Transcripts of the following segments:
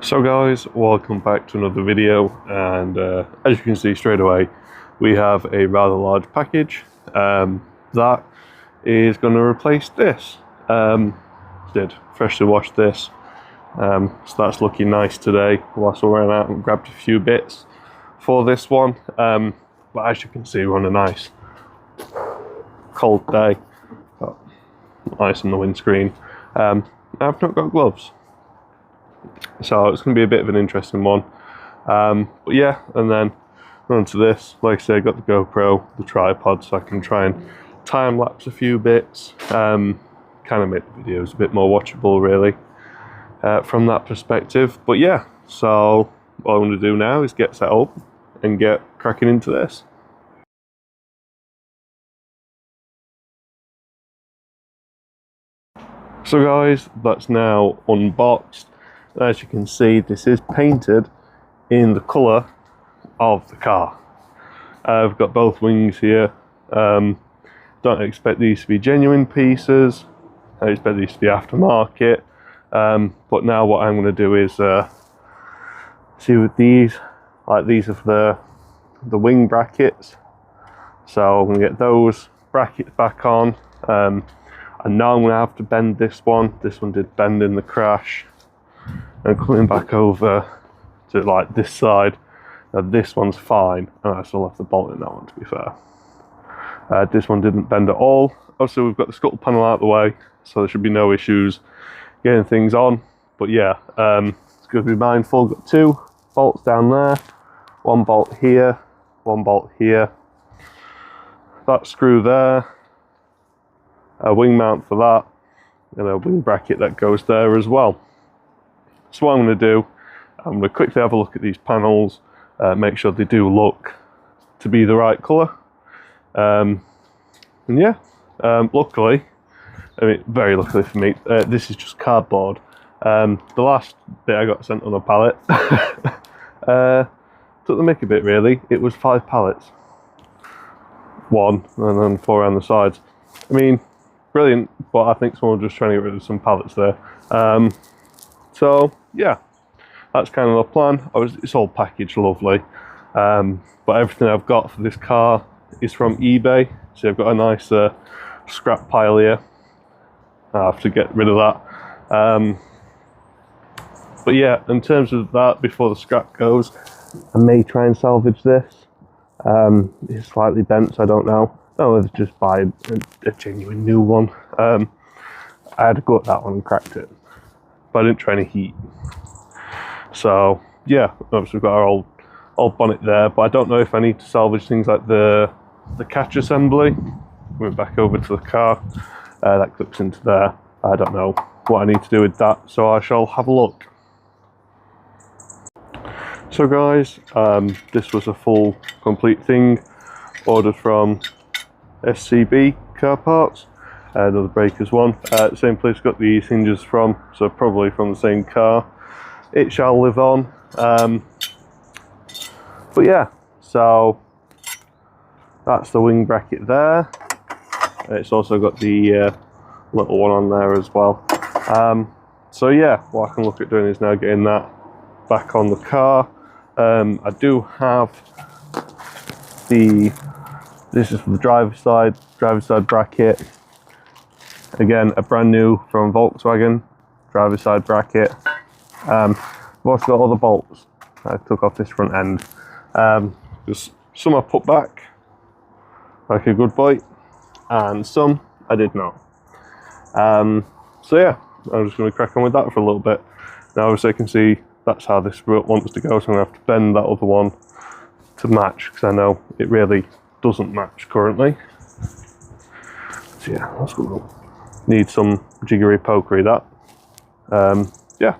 So guys, welcome back to another video, and as you can see straight away, we have a rather large package that is going to replace this. Did freshly washed this, so that's looking nice today. Whilst I ran out and grabbed a few bits for this one, but as you can see, we're on a nice cold day. Got ice on the windscreen. I've not got gloves, so it's going to be a bit of an interesting one. But yeah, and then on to this. Like I said, I got the GoPro, the tripod, so I can try and time lapse a few bits. Kind of make the videos a bit more watchable, really, from that perspective. But yeah, so what I'm going to do now is get set up and get cracking into this. So guys, that's now unboxed. As you can see, this is painted in the colour of the car. I've got both wings here. Don't expect these to be genuine pieces. I expect these to be aftermarket. But now what I'm going to do is see with these, like these are the wing brackets. So I'm going to get those brackets back on. I know I'm going to have to bend this one. This one did bend in the crash. And coming back over to like this side, now this one's fine, and I still have to bolt in that one, to be fair. This one didn't bend at all. Also, we've got the scuttle panel out of the way, so there should be no issues getting things on. But yeah, it's going to be mindful. Got two bolts down there, one bolt here, one bolt here. That screw there, a wing mount for that, and a wing bracket that goes there as well. So what I'm going to do, I'm going to quickly have a look at these panels, make sure they do look to be the right colour. And yeah, luckily, I mean, very luckily for me, this is just cardboard. The last bit I got sent on a pallet took the mick a bit, really. It was 5 pallets. 1 and then 4 around the sides. I mean, brilliant, but I think someone was just trying to get rid of some pallets there. So yeah, that's kind of the plan. It's all packaged lovely, but everything I've got for this car is from eBay. So I've got a nice scrap pile here. I have to get rid of that. But yeah, in terms of that, before the scrap goes, I may try and salvage this. It's slightly bent, so I don't know. No, let's just buy a genuine new one. I had to go at that one and cracked it, but I didn't try any heat. So yeah, obviously we've got our old bonnet there, but I don't know if I need to salvage things like the catch assembly. Went back over to the car, that clips into there. I don't know what I need to do with that, so I shall have a look. So guys, this was a full complete thing, ordered from SCB Car Parts. Another breakers one. Same place got these hinges from, so probably from the same car. It shall live on. But yeah, so that's the wing bracket there. It's also got the little one on there as well. So yeah, what I can look at doing is now getting that back on the car. I do have this is for the driver's side bracket. Again, a brand new from Volkswagen, driver's side bracket. I've also got all the bolts I took off this front end. Just some I put back, like a good boy, and some I did not. So yeah, I'm just going to crack on with that for a little bit. Now obviously I can see that's how this wants to go, so I'm going to have to bend that other one to match, because I know it really doesn't match currently. So yeah, that's cool. Need some jiggery pokery that. Yeah.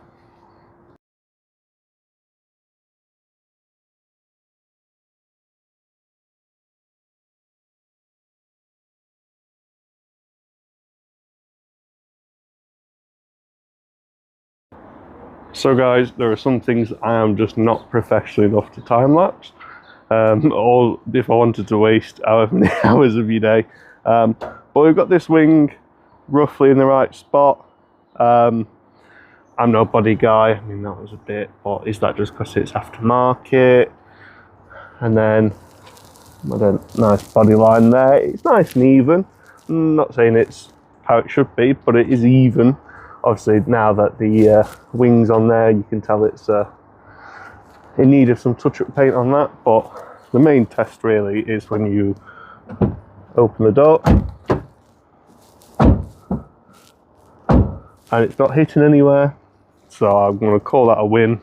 So guys, there are some things I am just not professional enough to time lapse. Or if I wanted to waste however many hours of your day. But we've got this wing roughly in the right spot. I'm no body guy. I mean, that was a bit, but is that just because it's aftermarket? And then a nice body line there. It's nice and even. I'm not saying it's how it should be, but it is even. Obviously, now that the wings on there, you can tell it's in need of some touch-up paint on that. But the main test really is when you open the door and it's not hitting anywhere. So I'm going to call that a win.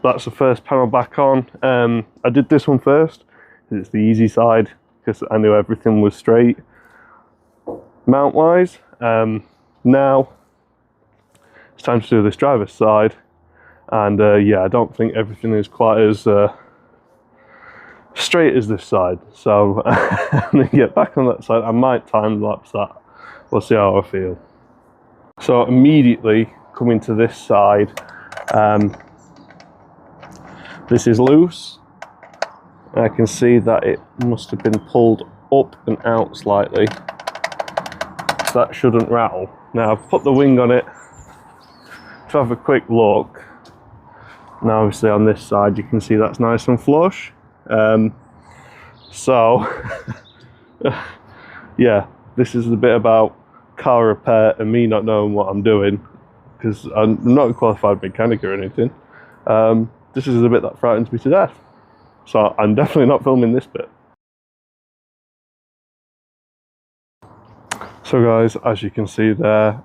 That's the first panel back on. I did this one first. It's the easy side because I knew everything was straight mount wise. Now it's time to do this driver's side, and yeah, I don't think everything is quite as straight as this side, so I'm going to get back on that side. I might time lapse that, we'll see how I feel. So immediately coming to this side, this is loose. I can see that it must have been pulled up and out slightly, so that shouldn't rattle. Now I've put the wing on it to have a quick look. Now obviously on this side you can see that's nice and flush. So yeah, this is the bit about car repair and me not knowing what I'm doing, because I'm not a qualified mechanic or anything. This is the bit that frightens me to death. So I'm definitely not filming this bit. So guys, as you can see there,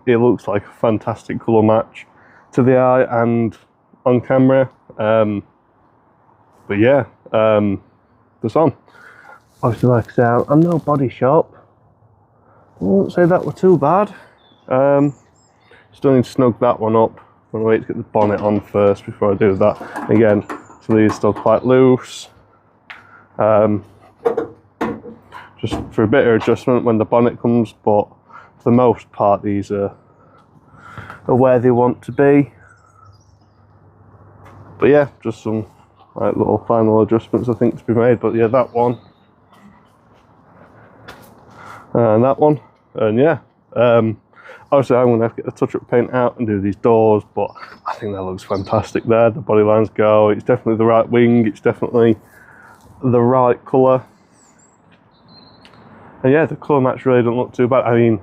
it looks like a fantastic colour match to the eye and on camera. But yeah, this on. Obviously, like I say, I'm no body shop. I won't say that were too bad. Still need to snug that one up. I'm going to wait to get the bonnet on first before I do that. Again, so these are still quite loose. Just for a bit of adjustment when the bonnet comes, but for the most part these are where they want to be. But yeah, just some like little final adjustments I think to be made. But yeah, that one and that one, and yeah, obviously I'm going to have to get the touch-up paint out and do these doors, but I think that looks fantastic there. The body lines go, it's definitely the right wing, it's definitely the right colour. And yeah, the colour match really doesn't look too bad. I mean,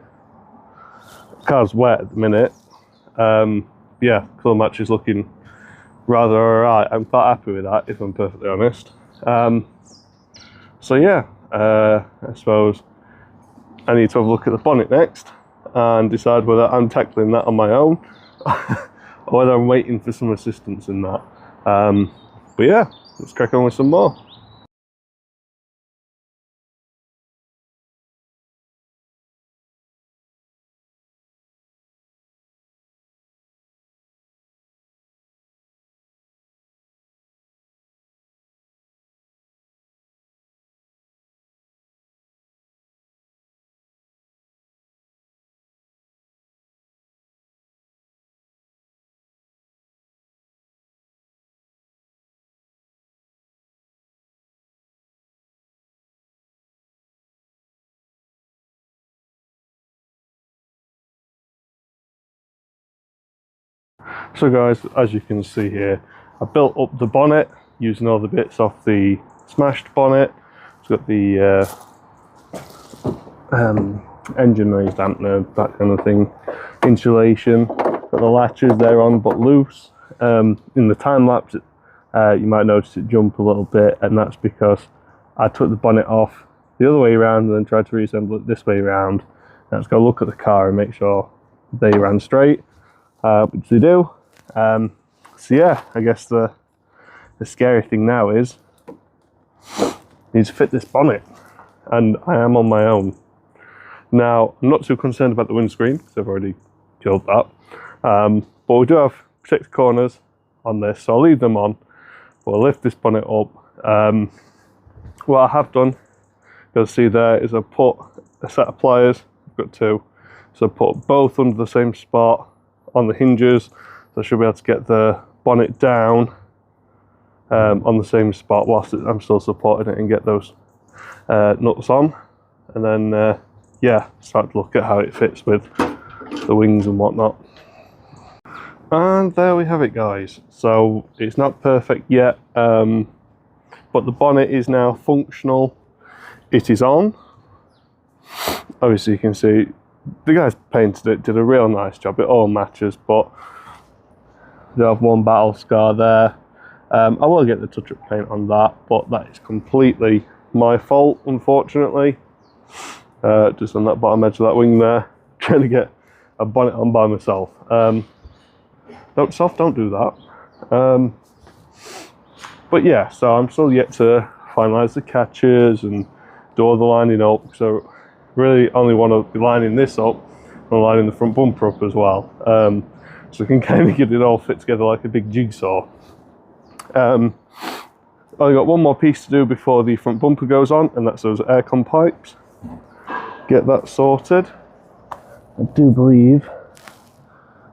the car's wet at the minute. Yeah, colour match is looking rather alright. I'm quite happy with that, if I'm perfectly honest. So yeah, I suppose I need to have a look at the bonnet next and decide whether I'm tackling that on my own or whether I'm waiting for some assistance in that. But yeah, let's crack on with some more. So guys, as you can see here, I built up the bonnet using all the bits off the smashed bonnet. It's got the engine noise dampener, that kind of thing, insulation, got the latches there on but loose. In the time lapse you might notice it jump a little bit, and that's because I took the bonnet off the other way around and then tried to reassemble it this way around. Now let's go look at the car and make sure they ran straight, which they do. So yeah, I guess the scary thing now is I need to fit this bonnet, and I am on my own. Now, I'm not too concerned about the windscreen because I've already killed that, but we do have protected corners on this, so I'll leave them on. We'll lift this bonnet up. What I have done, you'll see there, is I've put a set of pliers. I've got two, so I've put both under the same spot on the hinges, so I should be able to get the bonnet down on the same spot whilst I'm still supporting it, and get those nuts on, and then yeah, start to look at how it fits with the wings and whatnot. And there we have it, guys. So it's not perfect yet, but the bonnet is now functional. It is on. Obviously you can see the guys painted it, did a real nice job. It all matches, but you have one battle scar there. I will get the touch-up paint on that, but that is completely my fault, unfortunately. Just on that bottom edge of that wing there, trying to get a bonnet on by myself. Don't do that. But yeah, so I'm still yet to finalise the catches and do all the lining up. So really only want to be lining this up and lining the front bumper up as well. So I can kind of get it all fit together like a big jigsaw. I've got one more piece to do before the front bumper goes on, and that's those aircon pipes. Get that sorted. I do believe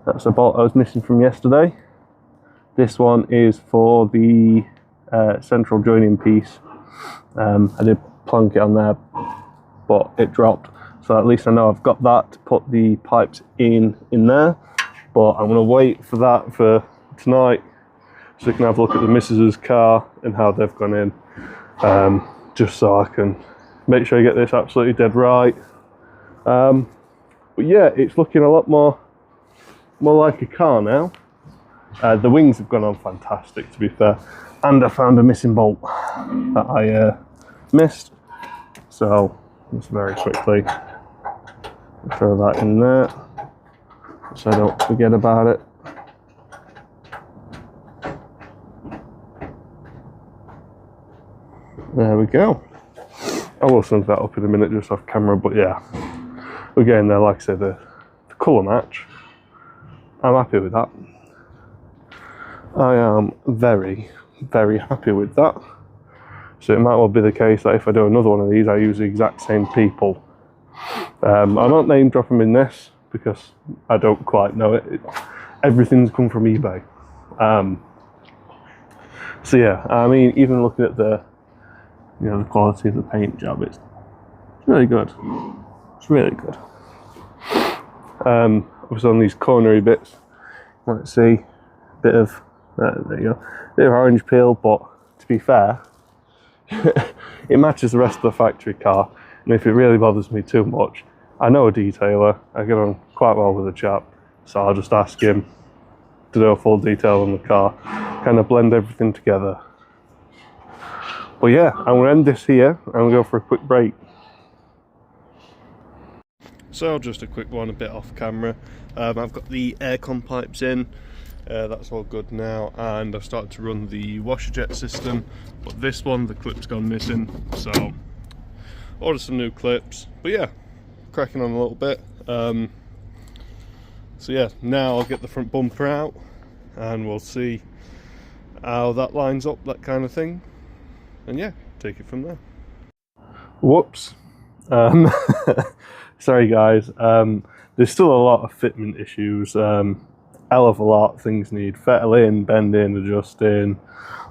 that's a bolt I was missing from yesterday. This one is for the central joining piece. I did plonk it on there, but it dropped. So at least I know I've got that to put the pipes in there. But I'm going to wait for that for tonight, so we can have a look at the missus's car and how they've gone in, just so I can make sure I get this absolutely dead right. But yeah, it's looking a lot more like a car now. The wings have gone on fantastic, to be fair, and I found a missing bolt that I missed, so just very quickly throw that in there so I don't forget about it. There we go. I will send that up in a minute just off camera, but yeah, we're getting there. Like I said, the colour match, I'm happy with that. I am very, very happy with that. So it might well be the case that if I do another one of these, I use the exact same people. I don't name drop them in this because I don't quite know it. Everything's come from eBay. So yeah, I mean, even looking at the quality of the paint job, it's really good. It's really good. Obviously on these cornery bits, you might see a bit of there you go, bit of orange peel, but to be fair, it matches the rest of the factory car. And if it really bothers me too much, I know a detailer, I get on quite well with the chap, so I'll just ask him to do a full detail on the car, kind of blend everything together. But yeah, I'm going to end this here and we'll go for a quick break. So just a quick one, a bit off camera. I've got the aircon pipes in, that's all good now, and I've started to run the washer jet system, but this one, the clip's gone missing, so ordered some new clips. But yeah, cracking on a little bit. So yeah, now I'll get the front bumper out and we'll see how that lines up, that kind of thing, and yeah, take it from there. Whoops. Sorry guys, there's still a lot of fitment issues, hell of a lot. Things need fettling, bending, adjusting,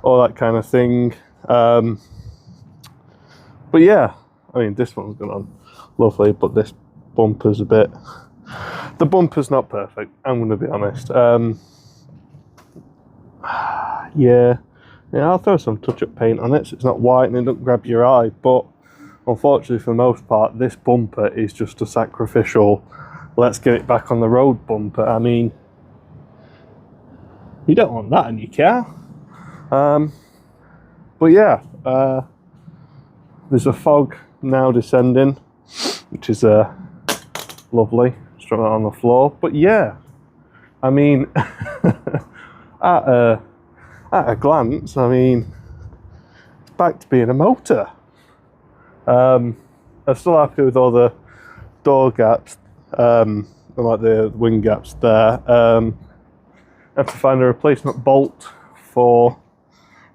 all that kind of thing. But yeah, I mean, this one's gone on lovely, but this bumper's a bit, the bumper's not perfect, I'm going to be honest. Yeah, I'll throw some touch-up paint on it so it's not white and it doesn't grab your eye, but unfortunately for the most part, this bumper is just a sacrificial, let's get it back on the road bumper. I mean, you don't want that in your car. But yeah, there's a fog now descending, which is lovely. Just throw that on the floor. But yeah, I mean, at a glance, I mean, it's back to being a motor. I'm still happy with all the door gaps, and like the wing gaps there. I have to find a replacement bolt for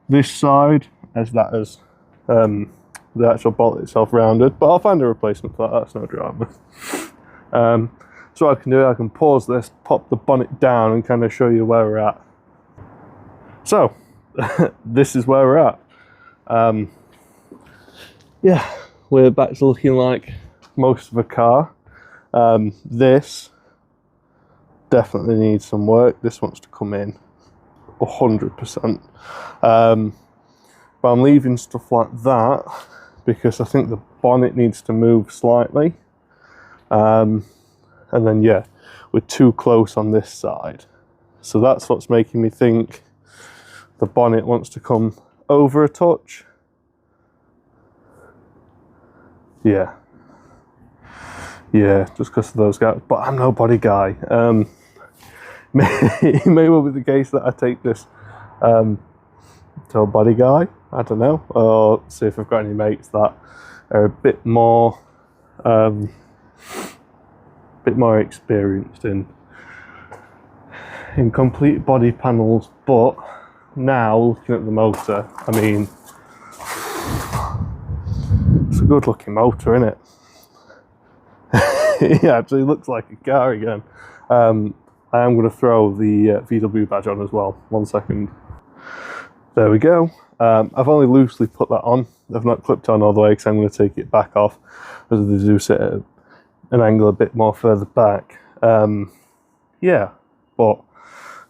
this side, as that is the actual bolt itself rounded, but I'll find a replacement for that, that's no drama. So what I can do, I can pause this, pop the bonnet down and kind of show you where we're at. So, this is where we're at. Yeah, we're back to looking like most of a car. This definitely needs some work. This wants to come in 100%. But I'm leaving stuff like that because I think the bonnet needs to move slightly. And then yeah, we're too close on this side. So that's what's making me think the bonnet wants to come over a touch. Yeah, just because of those gaps. But I'm no body guy. It may well be the case that I take this to a body guy. I don't know, or see if I've got any mates that are a bit more experienced in complete body panels. But now looking at the motor, I mean, it's a good looking motor, isn't it? It actually looks like a car again. I am going to throw the VW badge on as well. 1 second. There we go. I've only loosely put that on. I've not clipped on all the way because I'm going to take it back off, because they do sit at an angle a bit more further back. Yeah, but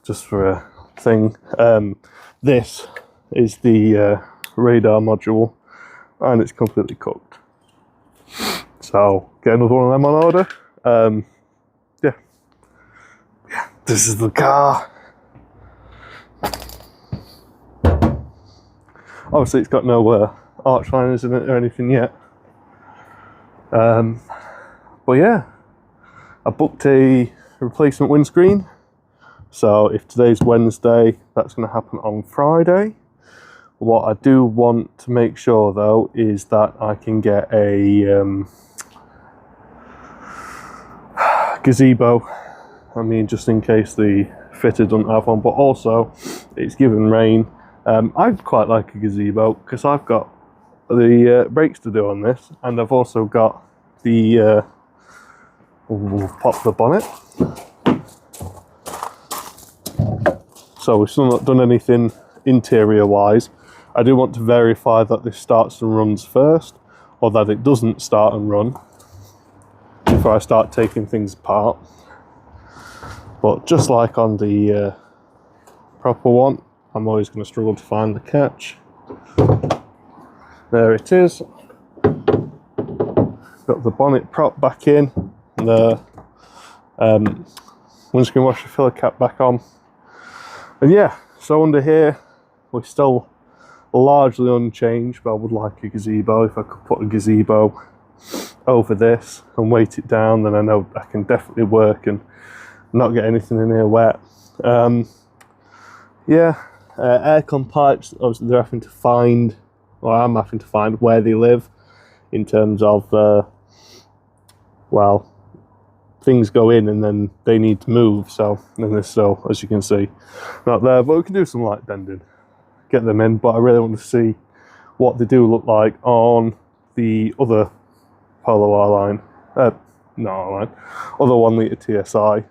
just for a thing. This is the radar module, and it's completely cooked. So get another one of them on order. Yeah, this is the car. Obviously it's got no arch liners in it or anything yet. But yeah, I booked a replacement windscreen. So if today's Wednesday, that's going to happen on Friday. What I do want to make sure though is that I can get a gazebo. I mean, just in case the fitter doesn't have one, but also it's given rain. I'd quite like a gazebo because I've got the brakes to do on this, and I've also got the we'll pop the bonnet. So we've still not done anything interior wise. I do want to verify that this starts and runs first, or that it doesn't start and run before I start taking things apart. But just like on the proper one, I'm always going to struggle to find the catch. There it is. Got the bonnet prop back in, the windscreen washer filler cap back on. And yeah, so under here, we're still largely unchanged, but I would like a gazebo. If I could put a gazebo over this and weight it down, then I know I can definitely work and not get anything in here wet. Yeah, aircon pipes, obviously they're having to find, or I'm having to find where they live in terms of, well, things go in and then they need to move, so then they're still, as you can see, not there. But we can do some light bending, get them in. But I really want to see what they do look like on the other Polo R-Line, not R-Line, other 1 litre TSI.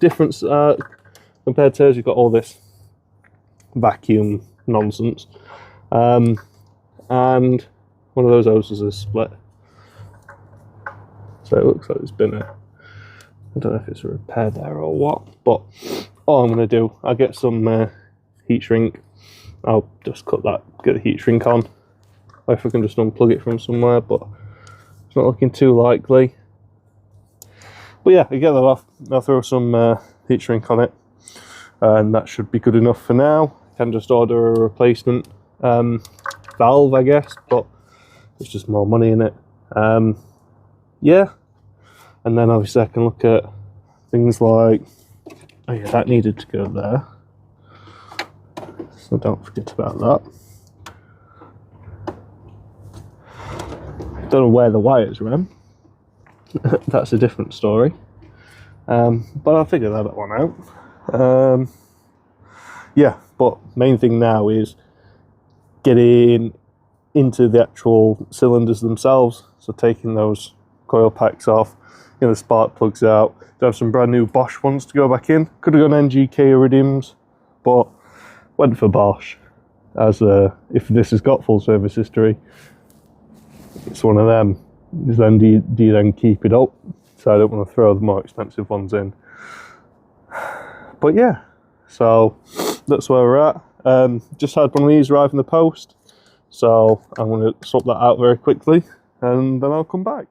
Difference compared to, you've got all this vacuum nonsense, and one of those hoses is split. So it looks like there's been I don't know if it's a repair there or what, but all I'm going to do, I'll get some heat shrink. I'll just cut that, get the heat shrink on, or if I can just unplug it from somewhere, but it's not looking too likely. But yeah, I get that off, I'll throw some heat shrink on it, and that should be good enough for now. I can just order a replacement valve, I guess, but it's just more money in it. Yeah, and then obviously I can look at things like, oh yeah, that needed to go there, so don't forget about that. Don't know where the wires ran. That's a different story, but I'll figure that one out. Yeah, but main thing now is getting into the actual cylinders themselves, so taking those coil packs off, the spark plugs out. Do have some brand new Bosch ones to go back in. Could have gone NGK Iridiums, but went for Bosch, as if this has got full service history, it's one of them. Then do you then keep it up? So I don't want to throw the more expensive ones in. But yeah, so that's where we're at. Just had one of these arrive in the post, so I'm going to swap that out very quickly and then I'll come back.